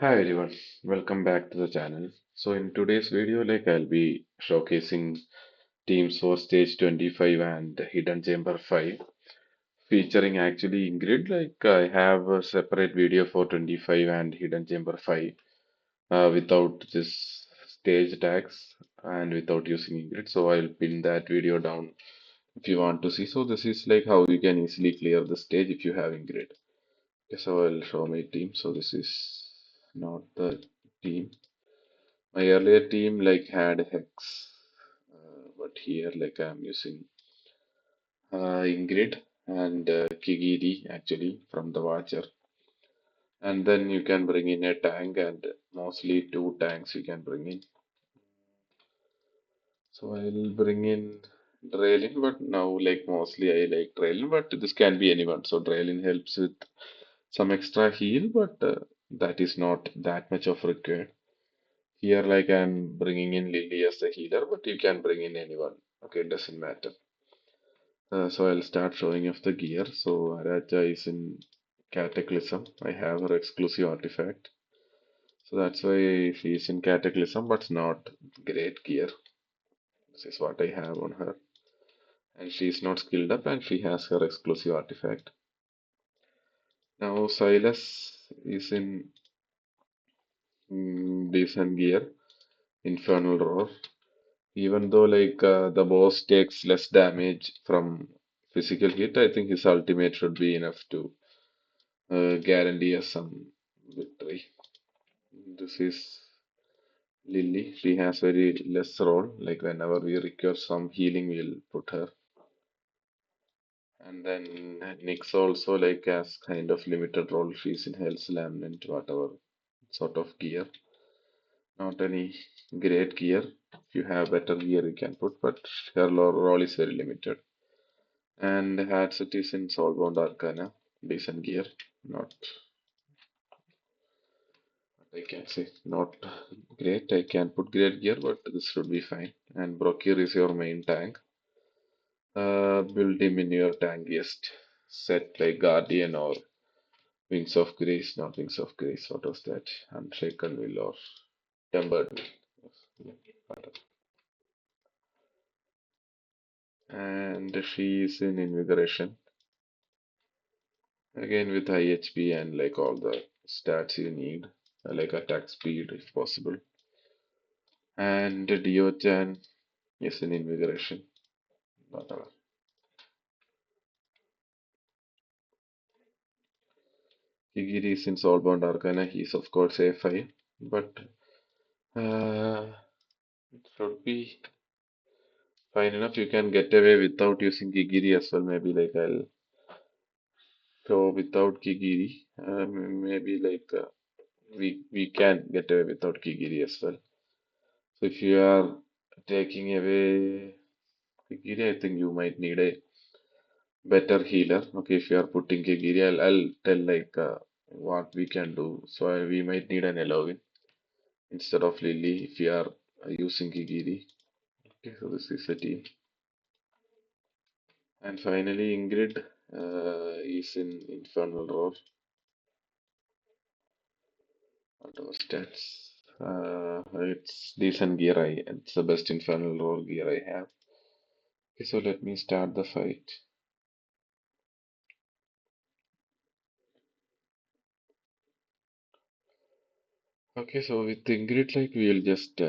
Hi everyone, welcome back to the channel. So in today's video, I'll be showcasing teams for stage 25 and hidden chamber 5, featuring actually Ingrid. I have a separate video for 25 and hidden chamber 5 without this stage tags and without using Ingrid. So I'll pin that video down if you want to see. So this is like how you can easily clear the stage if you have Ingrid. Okay, so I'll show my team. So this is not the team. My earlier team had Hex, but here I'm using Ingrid and Kigiri actually from the Watcher. And then you can bring in a tank and mostly two tanks you can bring in. So I'll bring in Draylin, but now mostly I like Draylin, but this can be anyone. So Draylin helps with some extra heal, but that is not that much of required. Here I'm bringing in Lily as the healer, but you can bring in anyone. Okay, it doesn't matter. So I'll start showing off the gear. So Araja is in Cataclysm. I have her exclusive artifact. So that's why she is in Cataclysm, but not great gear. This is what I have on her. And she is not skilled up and she has her exclusive artifact. Now Silas is in decent gear, Infernal Roar. Even though the boss takes less damage from physical hit, I think his ultimate should be enough to guarantee us some victory. This is Lily. She has very less role. Like whenever we require some healing, we'll put her. And then Nyx also has kind of limited role. She's in Hell's Lament, whatever sort of gear. Not any great gear. If you have better gear, you can put, but her role is very limited. And Hatset is in Soulbound Arcana. Decent gear. Not I can say not great. I can put great gear, but this should be fine. And Brokir is your main tank. Build him in your tankiest set like Guardian or Wings of Grace, not Wings of Grace. What was that? Unshaken Will or Tempered Will. And she is in Invigoration. Again with high HP and all the stats you need, like attack speed if possible. And Dio-chan is in Invigoration. Whatever. Kigiri is in Soulbound Arcana. He's of course A5, but it should be fine enough. You can get away without using Kigiri as well. Maybe I'll show without Kigiri. Maybe we can get away without Kigiri as well. So if you are taking away Kigiri, I think you might need a better healer. Okay, if you are putting Kigiri, I'll tell what we can do. So we might need an Elovin instead of Lily if you are using Kigiri. Okay, so this is a team. And finally, Ingrid is in Infernal Roar. Whatever stats. It's decent gear. It's the best Infernal Roar gear I have. Okay, so let me start the fight. Okay, so with Ingrid, we'll just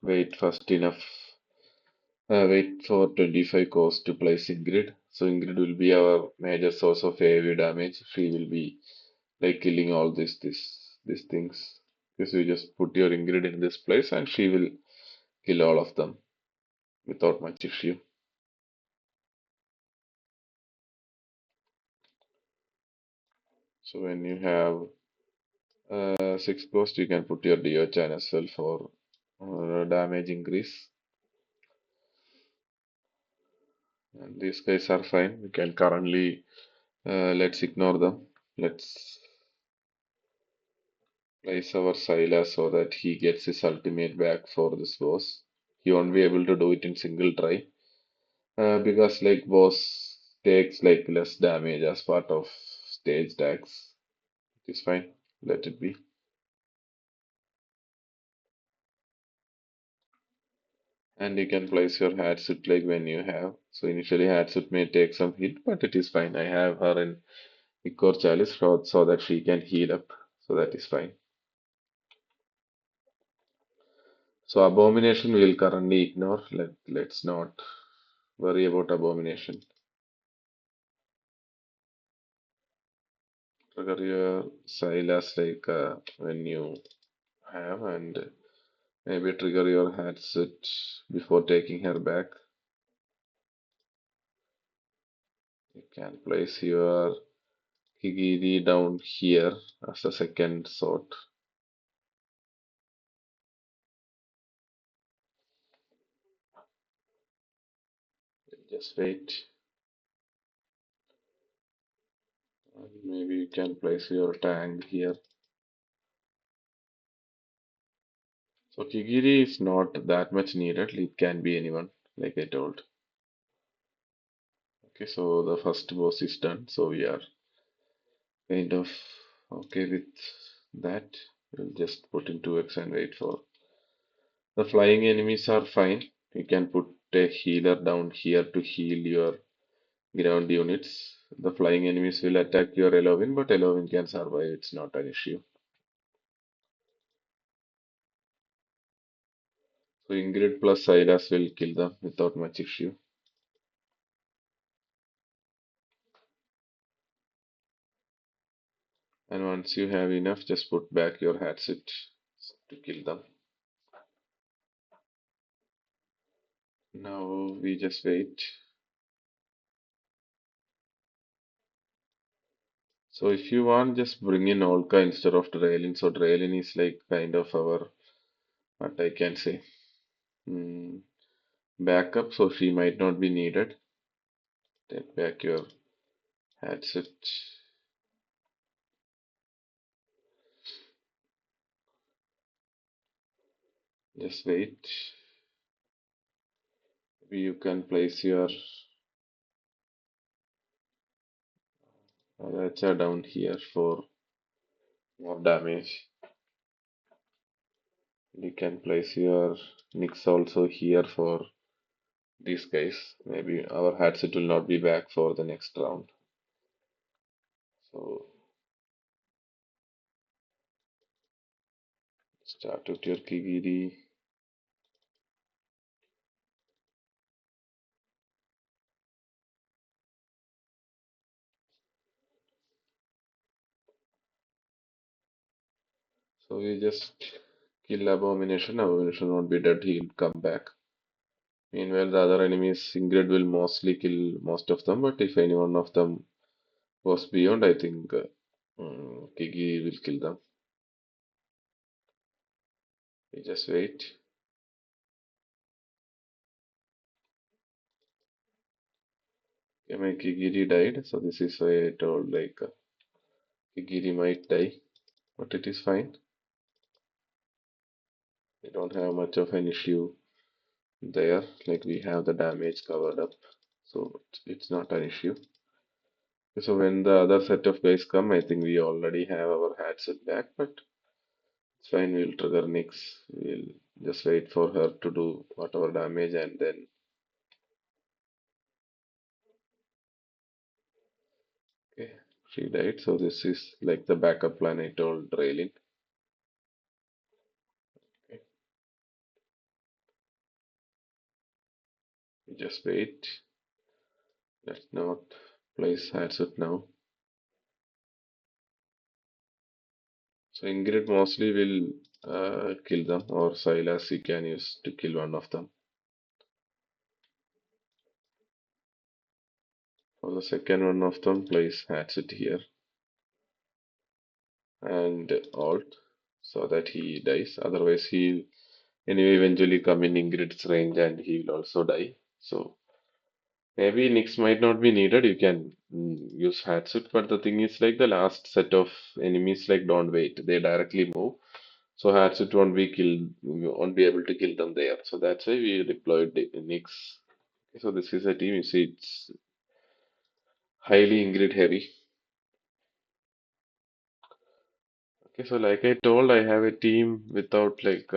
wait first enough. Wait for 25 cost to place Ingrid. So Ingrid will be our major source of AoE damage. She will be killing all these things. Because you just put your Ingrid in this place and she will kill all of them without much issue. So when you have 6 ghost, you can put your Dio-chan as well for damage increase. And these guys are fine. We can currently let's ignore them. Let's place our Silas so that he gets his ultimate back for this boss. He won't be able to do it in single try because boss takes less damage as part of stage tags. It's fine. Let it be. And you can place your Hatsuit like when you have. So initially Hatsuit may take some hit, but it is fine. I have her in Ikor Chalice so that she can heal up. So that is fine. So Abomination we'll currently ignore. Let's not worry about Abomination. Trigger your Silas like when you have, and maybe trigger your Hatsuit before taking her back. You can place your Kigiri down here as a second sword. Just wait. Maybe you can place your tank here. So Kigiri is not that much needed. It can be anyone, like I told. Okay, so the first boss is done. So we are kind of okay with that. We'll just put in 2x and wait for. The flying enemies are fine. You can put a healer down here to heal your ground units. The flying enemies will attack your Elovin, but Elovin can survive. It's not an issue. So Ingrid plus Silas will kill them without much issue. And once you have enough, just put back your hatchet to kill them. Now we just wait. So if you want, just bring in Olka instead of Draelin. So Draelin is like kind of our, what I can say, hmm, backup. So she might not be needed. Take back your hatchet. Just wait. You can place your Racha down here for more damage. You can place your Nyx also here for these guys. Maybe our hatchet will not be back for the next round. So start with your Kigiri. So we just kill Abomination. Abomination won't be dead, he'll come back. Meanwhile, the other enemies, Ingrid will mostly kill most of them, but if any one of them goes beyond, I think Kigiri will kill them. We just wait. Okay, my Kigiri died, so this is why I told like Kigiri might die, but it is fine. We don't have much of an issue there, like we have the damage covered up, so it's not an issue. So when the other set of guys come, I think we already have our hatchet back, but it's fine, we'll trigger Nyx. We'll just wait for her to do whatever damage and then okay, she died. So this is like the backup plan I told Raylin. Okay, we just wait. Let's not place hatchet now. So Ingrid mostly will kill them, or Silas he can use to kill one of them. For the second one of them, place hatchet here and alt so that he dies. Otherwise, he anyway eventually come in Ingrid's range and he will also die. So maybe Nyx might not be needed. You can use hatchet, but the thing is like the last set of enemies like don't wait. They directly move. So hatchet won't be killed, won't be able to kill them there. So that's why we deployed the Nyx. Okay, so this is a team. You see, it's highly Ingrid heavy. Okay, so like I told, I have a team without like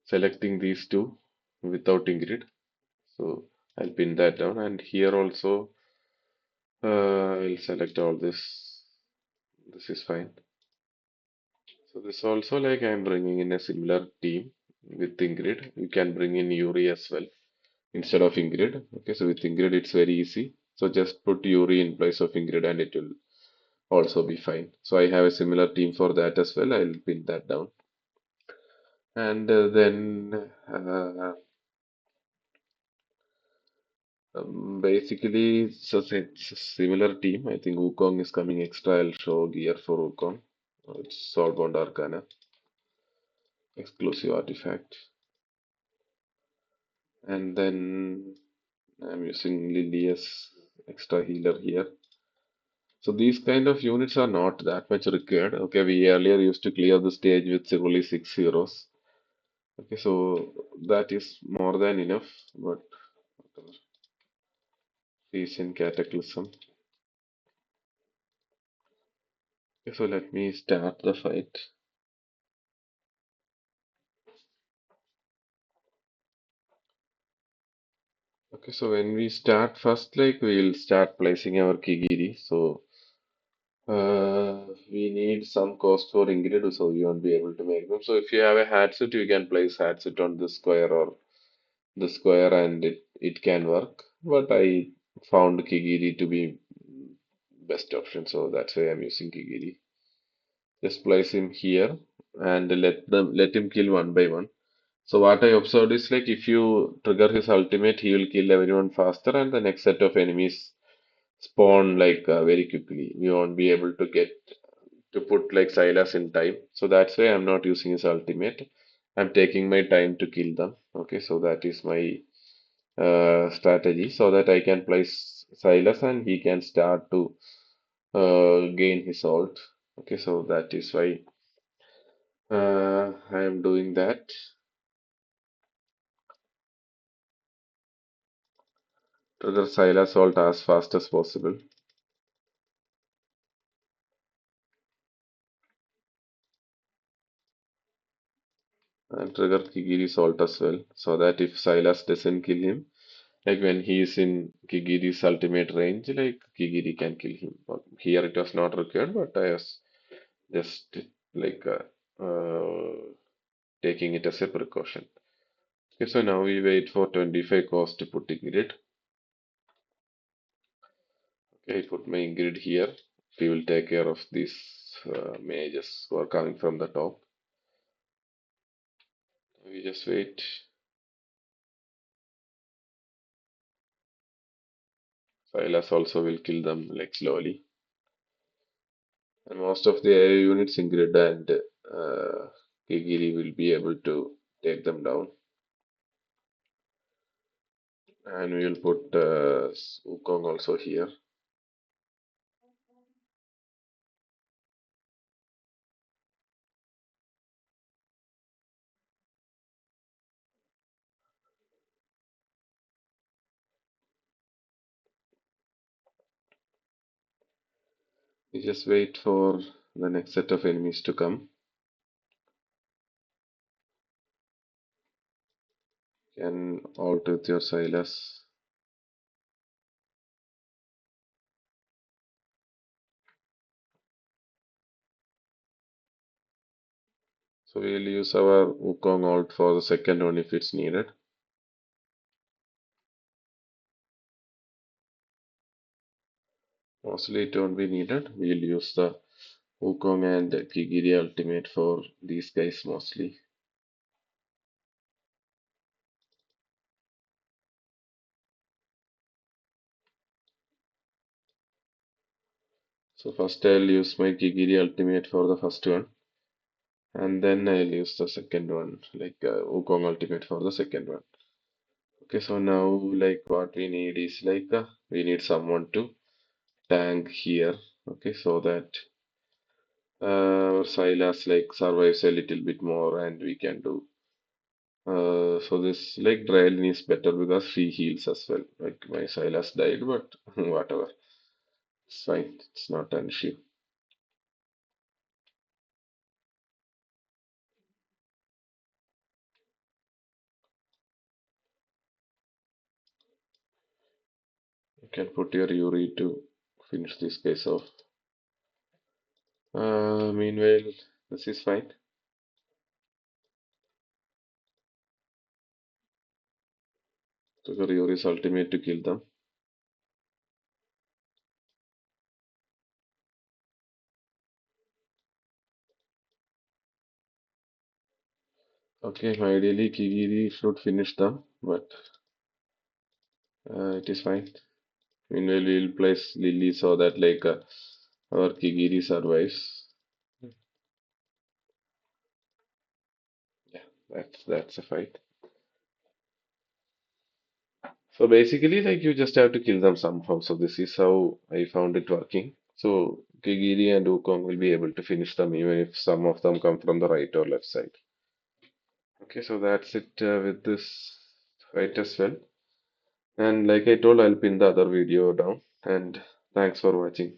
selecting these two. without Ingrid. So I'll pin that down, and here also I'll select all this. This is fine. So this also like I'm bringing in a similar team with Ingrid. You can bring in Yuri as well instead of Ingrid. Okay, so with Ingrid it's very easy. So just put Yuri in place of Ingrid and it will also be fine. So I have a similar team for that as well. I'll pin that down. And then basically it's a similar team. I think Wukong is coming extra. I'll show gear for Wukong. It's Soulbound Arcana, exclusive artifact. And then I'm using Lily as extra healer here. So these kind of units are not that much required. Okay, we earlier used to clear the stage with only 6 heroes. Okay, so that is more than enough, but whatever. Recent Cataclysm. Okay, so let me start the fight. Okay, so when we start first, like we'll start placing our Kigiri. So we need some cost for ingredient, so you won't be able to make them. So if you have a hatchet, you can place hatchet on the square or the square, and it can work. But I found Kigiri to be best option, so that's why I'm using Kigiri. Just place him here and let him kill one by one. So what I observed is like if you trigger his ultimate, he will kill everyone faster, and the next set of enemies spawn like very quickly. We won't be able to get to put like Silas in time. So that's why I'm not using his ultimate. I'm taking my time to kill them. Okay, so that is my strategy so that I can place Silas and he can start to gain his ult. Okay, so that is why I am doing that. Trigger Silas ult as fast as possible and trigger Kigiri's ult as well so that if Silas doesn't kill him, like when he is in Kigiri's ultimate range, like Kigiri can kill him. But here it was not required, but I was just like taking it as a precaution. Okay, so now we wait for 25 cost to put ingrid. Okay, I put my ingrid here. We will take care of these mages who are coming from the top. We just wait. Silas also will kill them like slowly. And most of the units ingrid and Kigiri will be able to take them down. And we will put Wukong also here. We just wait for the next set of enemies to come. Can alt with your Silas. So we'll use our Wukong alt for the second one if it's needed. Mostly it won't be needed. We'll use the Wukong and Kigiri ultimate for these guys mostly. So first I'll use my Kigiri ultimate for the first one. And then I'll use the second one, like Wukong ultimate for the second one. Okay, so now like what we need is like we need someone to tank here. Okay, so that Silas like survives a little bit more and we can do. So this like Draelin is better because she heals as well. Like my Silas died, but whatever, it's fine. It's not an issue. can put your Yuri to finish this case off. Meanwhile, this is fine. So your Yuri's ultimate to kill them. Okay, ideally Kigiri should finish them, but it is fine. Meanwhile, we'll place Lily so that our Kigiri survives. Yeah, that's a fight. So basically, you just have to kill them somehow. So this is how I found it working. So Kigiri and Wukong will be able to finish them even if some of them come from the right or left side. Okay, so that's it with this fight as well. And like I told, I'll pin the other video down. And thanks for watching.